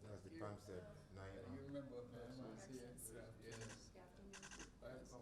That's the palm said, You remember, man, I was here. Yes. I know.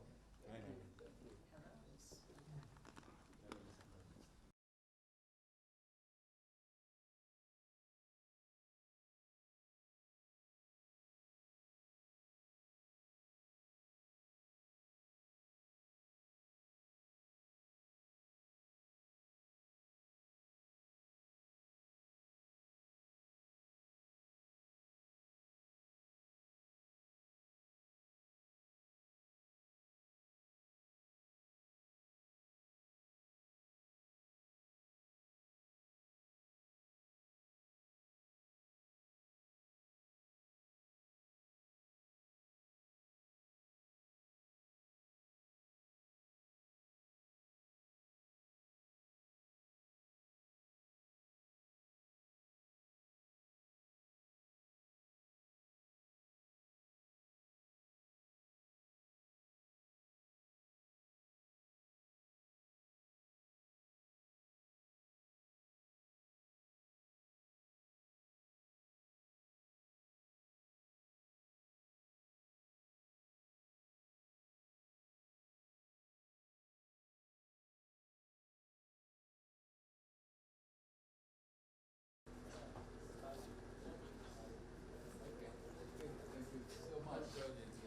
Thank you so much. Exactly.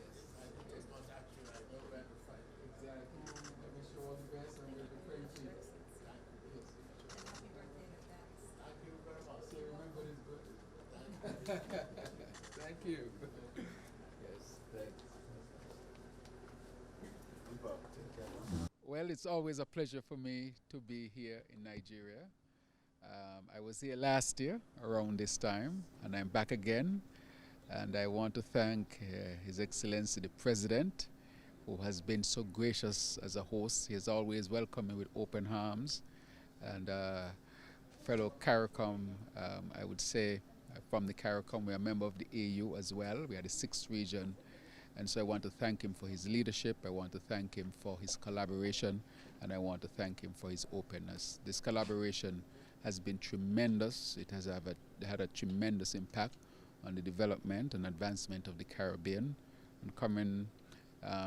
I wish you all the best and we'll be praying for you. Yes. Thank you very much. So remember this birthday. Thank you. Yes, thanks. Well, it's always a pleasure for me to be here in Nigeria. I was here last year around this time, and I'm back again. And I want to thank His Excellency the President, who has been so gracious as a host. He has always welcomed me with open arms. And fellow CARICOM, I would say from the CARICOM, we're a member of the AU as well. We are the 6th region. And so I want to thank him for his leadership. I want to thank him for his collaboration. And I want to thank him for his openness. This collaboration has been tremendous. It has had a tremendous impact on the development and advancement of the Caribbean. And coming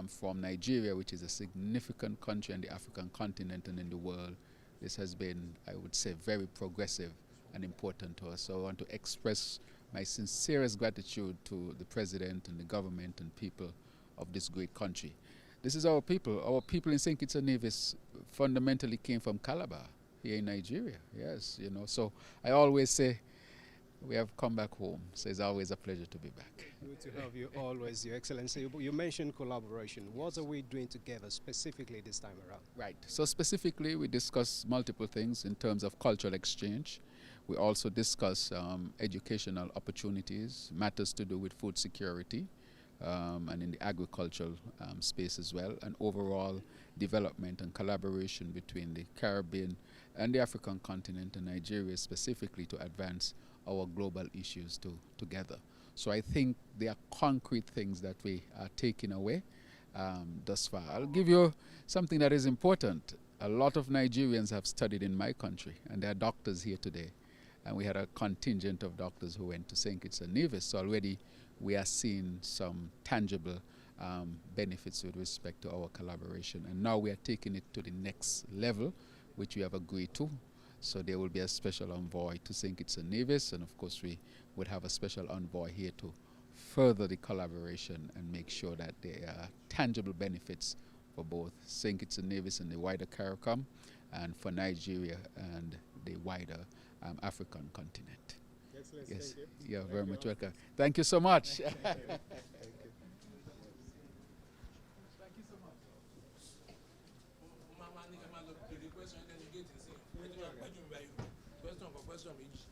from Nigeria, which is a significant country on the African continent and in the world, this has been, I would say, very progressive and important to us. So I want to express my sincerest gratitude to the President and the government and people of this great country. This is our people. Our people in St. Kitts and Nevis fundamentally came from Calabar, here in Nigeria. Yes, you know. So I always say, we have come back home. So it's always a pleasure to be back. Good to have you always, Your Excellency. You mentioned collaboration. What are we doing together specifically this time around? Right. So specifically, we discuss multiple things in terms of cultural exchange. We also discuss educational opportunities, matters to do with food security, and in the agricultural space as well, and overall development and collaboration between the Caribbean and the African continent and Nigeria specifically to advance our global issues together. So I think there are concrete things that we are taking away thus far. I'll give you something that is important. A lot of Nigerians have studied in my country, and there are doctors here today. And we had a contingent of doctors who went to St. Kitts and Nevis. So already we are seeing some tangible benefits with respect to our collaboration. And now we are taking it to the next level, which we have agreed to. So there will be a special envoy to St. Kitts and Nevis, and of course we would have a special envoy here to further the collaboration and make sure that there are tangible benefits for both St. Kitts and Nevis and the wider CARICOM, and for Nigeria and the wider African continent. Excellent. Yes, Thank you. you're very much welcome. Thank you so much. Thank you. question delegate nsìn ẹ ti máa pẹ́jù mi báyìí question kan question méjì.